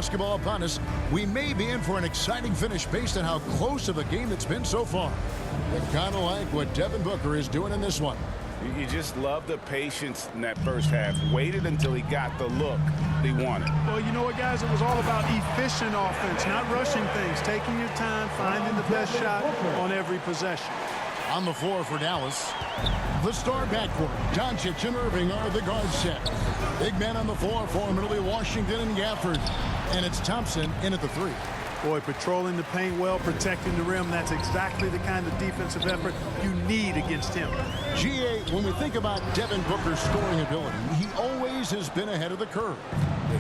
basketball upon us, we may be in for an exciting finish based on how close of a game it's been so far. But kind of like what Devin Booker is doing in this one. You just love the patience in that first half. Waited until he got the look he wanted. Well, you know what, guys? It was all about efficient offense, not rushing things, taking your time, finding the best shot on every possession. On the floor for Dallas, the star backcourt, Doncic and Irving are the guard set. Big men on the floor for him. It'll be Washington and Gafford. And it's Thompson in at the three. Boy, patrolling the paint well, protecting the rim, that's exactly the kind of defensive effort you need against him. GA, when we think about Devin Booker's scoring ability, he always has been ahead of the curve.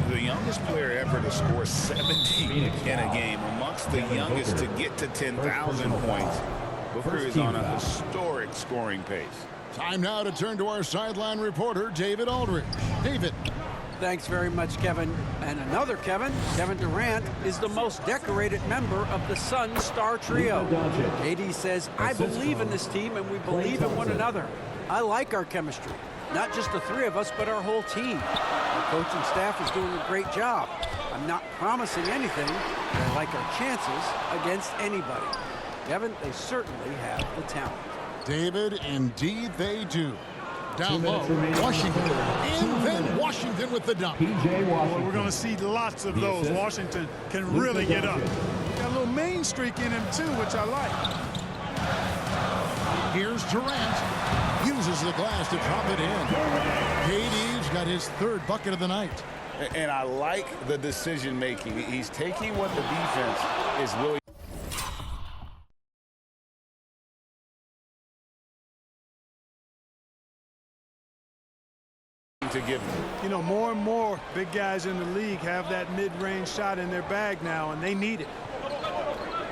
The youngest player ever to score 70 in a game, amongst the youngest to get to 10,000 points. Booker is on a historic scoring pace. Time now to turn to our sideline reporter, David Aldridge. David. Thanks very much, Kevin. And another Kevin Durant, is the most decorated member of the Suns star trio. KD says, I believe in this team and we believe in one another. I like our chemistry. Not just the three of us, but our whole team. Our coaching staff is doing a great job. I'm not promising anything, but I like our chances against anybody. Kevin, they certainly have the talent. David, indeed they do. Down low, Washington. And then Washington with the dunk. Well, we're going to see lots of those. Washington can really get up. Got a little main streak in him, too, which I like. Here's Durant. Uses the glass to drop it in. KD's got his third bucket of the night. And I like the decision-making. He's taking what the defense is really to give him. You know, more and more big guys in the league have that mid-range shot in their bag now, and they need it.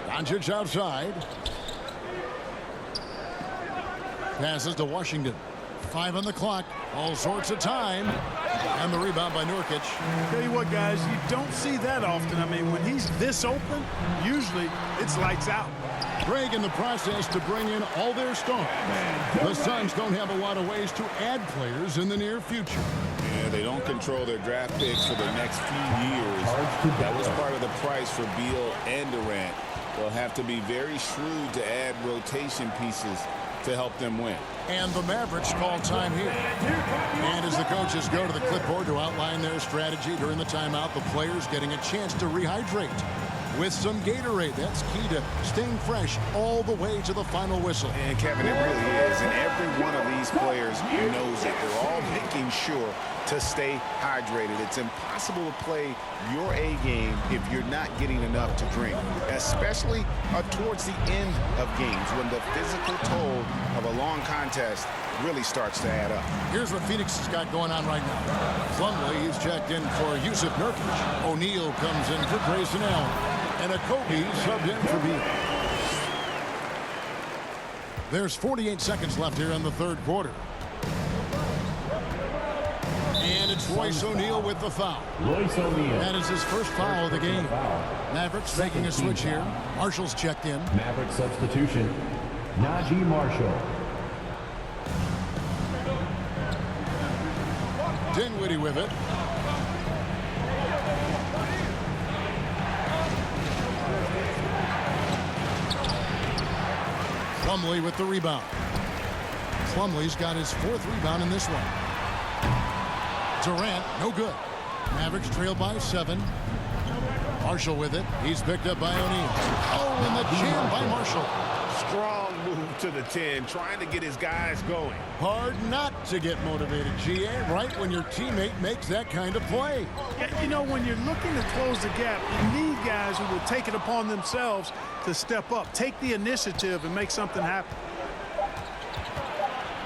Doncic outside. Passes to Washington. 5 on the clock. All sorts of time. And the rebound by Nurkic. Tell you what, guys, you don't see that often. I mean, when he's this open, usually it's lights out. Craig in the process to bring in all their stars. The Suns don't have a lot of ways to add players in the near future. Yeah, they don't control their draft picks for the next few years. That was part of the price for Beal and Durant. They'll have to be very shrewd to add rotation pieces to help them win. And the Mavericks call time here. And as the coaches go to the clipboard to outline their strategy during the timeout, the players getting a chance to rehydrate with some Gatorade. That's key to staying fresh all the way to the final whistle. And Kevin, it really is. And every one of these players knows it. They're all making sure to stay hydrated. It's impossible to play your A game if you're not getting enough to drink, especially towards the end of games when the physical toll of a long contest really starts to add up. Here's what Phoenix has got going on right now. Plumlee, he's checked in for Yusuf Nurkic. O'Neal comes in for Grayson Allen. And a Kobe subbed in for Beal. There's 48 seconds left here in the third quarter. And it's Royce O'Neal with the foul. That is his first foul of the game. Mavericks making a switch here. Marshall's checked in. Maverick substitution, Najee Marshall. Dinwiddie with it. Plumlee with the rebound. Plumlee's got his 4th rebound in this one. Durant, no good. Mavericks trail by 7. Marshall with it. He's picked up by O'Neal. Oh, and the jam by Marshall. Strong move to the 10, trying to get his guys going. Hard not to get motivated, GA, right when your teammate makes that kind of play. You know, when you're looking to close the gap, you need guys who will take it upon themselves to step up, take the initiative, and make something happen.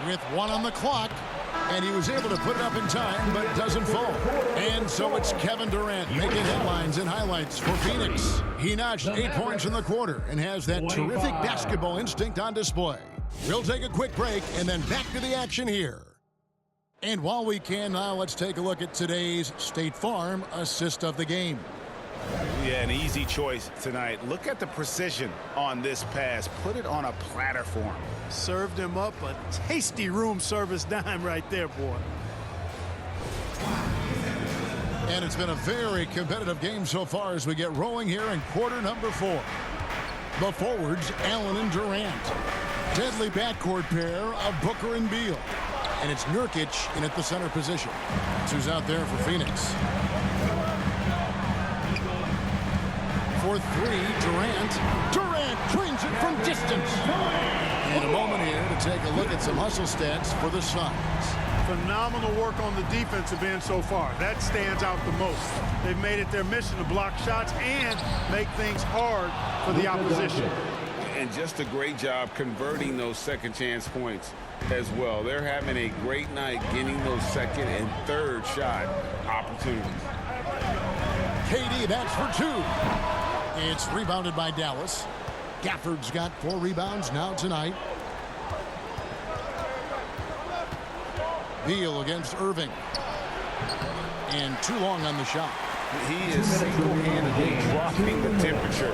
With 1 on the clock, and he was able to put it up in time, but doesn't fall. And so it's Kevin Durant making headlines and highlights for Phoenix. He notched 8 points in the quarter and has that terrific basketball instinct on display. We'll take a quick break and then back to the action here. And while we can now, let's take a look at today's State Farm assist of the game. Yeah, an easy choice tonight. Look at the precision on this pass. Put it on a platter for him. Served him up a tasty room service dime right there, boy. And it's been a very competitive game so far as we get rolling here in quarter number 4. The forwards, Allen and Durant. Deadly backcourt pair of Booker and Beal. And it's Nurkic in at the center position. That's who's out there for Phoenix. For 3, Durant. Durant drains it from distance. And a moment here to take a look at some hustle stats for the Suns. Phenomenal work on the defensive end so far. That stands out the most. They've made it their mission to block shots and make things hard for the opposition. And just a great job converting those second chance points as well. They're having a great night getting those second and third shot opportunities. KD, that's for 2. It's rebounded by Dallas. Gafford's got 4 rebounds now tonight. Beal against Irving. And too long on the shot. He is single-handedly dropping the temperature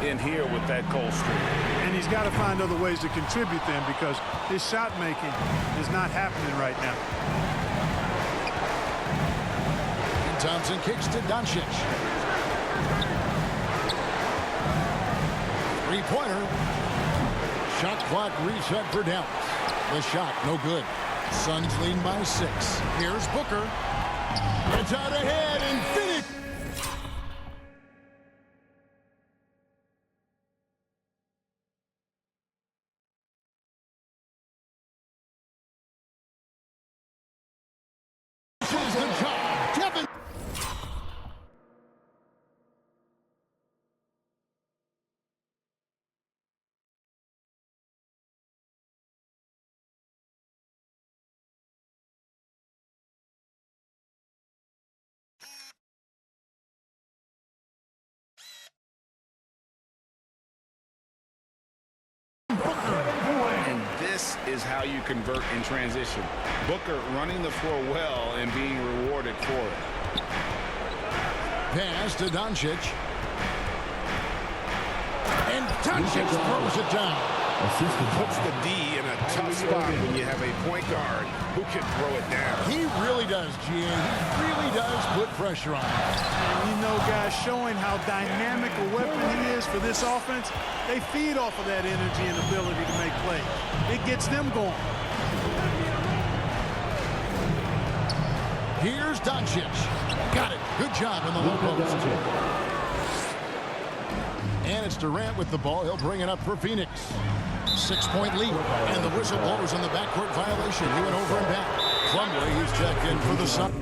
in here with that cold streak. And he's got to find other ways to contribute then, because his shot making is not happening right now. And Thompson kicks to Doncic. 3-pointer. Shot clock reset for Dallas. The shot no good. Suns lead by 6. Here's Booker. It's out ahead and Phoenix. This is the job. Kevin. And this is how you convert in transition. Booker running the floor well and being rewarded for it. Pass to Doncic. And Doncic throws it down. Puts the D in a tough spot when you have a point guard who can throw it down. He really does, GA. He really does put pressure on him. And you know, guys, showing how dynamic a weapon he is for this offense, they feed off of that energy and ability to make plays. It gets them going. Here's Doncic. Got it. Good job in the low post. And it's Durant with the ball. He'll bring it up for Phoenix. 6-point lead. And the whistle blows on the backcourt violation. He went over and back. Plumlee, he's checked in for the Suns.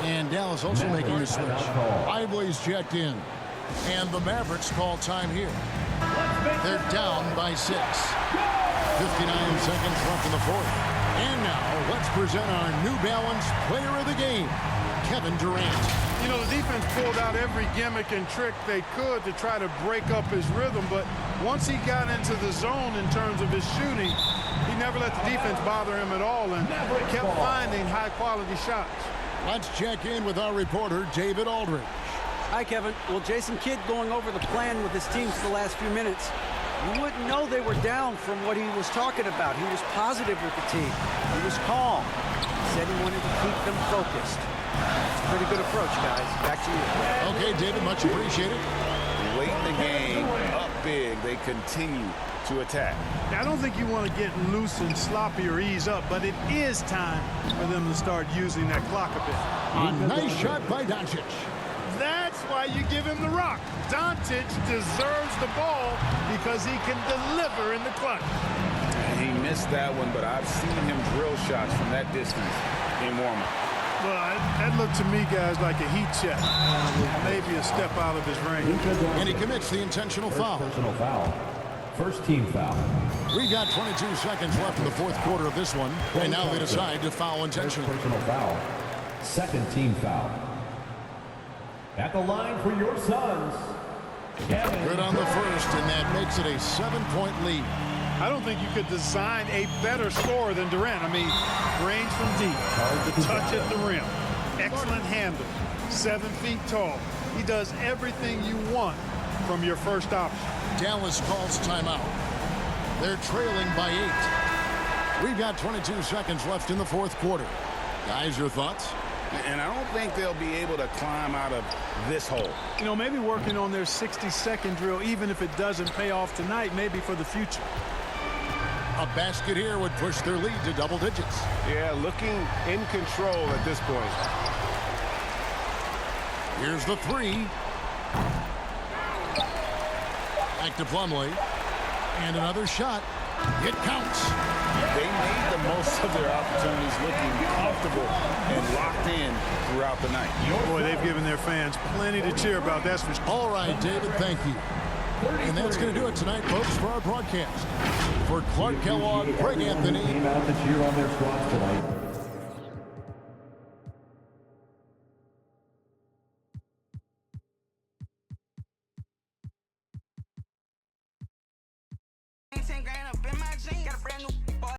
And Dallas also making a switch. Ivory's checked in. And the Mavericks call time here. They're down by 6. 59 seconds left in the 4th. And now let's present our New Balance player of the game, Kevin Durant. You know, the defense pulled out every gimmick and trick they could to try to break up his rhythm, but once he got into the zone in terms of his shooting, he never let the defense bother him at all and kept finding high-quality shots. Let's check in with our reporter, David Aldridge. Hi, Kevin. Well, Jason Kidd going over the plan with his team for the last few minutes. You wouldn't know they were down from what he was talking about. He was positive with the team. He was calm. He said he wanted to keep them focused. It's a pretty good approach, guys. Back to you. Okay, David, much appreciated. Late in the game, up big, they continue to attack. I don't think you want to get loose and sloppy or ease up, but it is time for them to start using that clock a bit. A nice shot by Doncic. That's why you give him the rock. Doncic deserves the ball because he can deliver in the clutch. And he missed that one, but I've seen him drill shots from that distance in warm-up. Well, that looked to me, guys, like a heat check. Maybe a step out of his range. And he commits the intentional foul. Personal foul. First team foul. We got 22 seconds left in the 4th quarter of this one. And now they decide to foul intentionally. Personal foul. Second team foul. At the line for your Suns, Kevin. Good on the first, and that makes it a 7-point lead. I don't think you could design a better scorer than Durant. I mean, range from deep, the touch at the rim, excellent handle, 7 feet tall. He does everything you want from your first option. Dallas calls timeout. They're trailing by 8. We've got 22 seconds left in the fourth quarter. Guys, your thoughts? And I don't think they'll be able to climb out of this hole. You know, maybe working on their 60-second drill, even if it doesn't pay off tonight, maybe for the future. A basket here would push their lead to double digits. Yeah, looking in control at this point. Here's the 3. Back to Plumlee. And another shot. It counts. They made the most of their opportunities, looking comfortable and locked in throughout the night. Boy, they've given their fans plenty to cheer about. That's for sure. All right, David, thank you. And that's going to do it tonight, folks, for our broadcast. For Clark Kellogg, Greg Anthony. Came out to cheer on their squads tonight.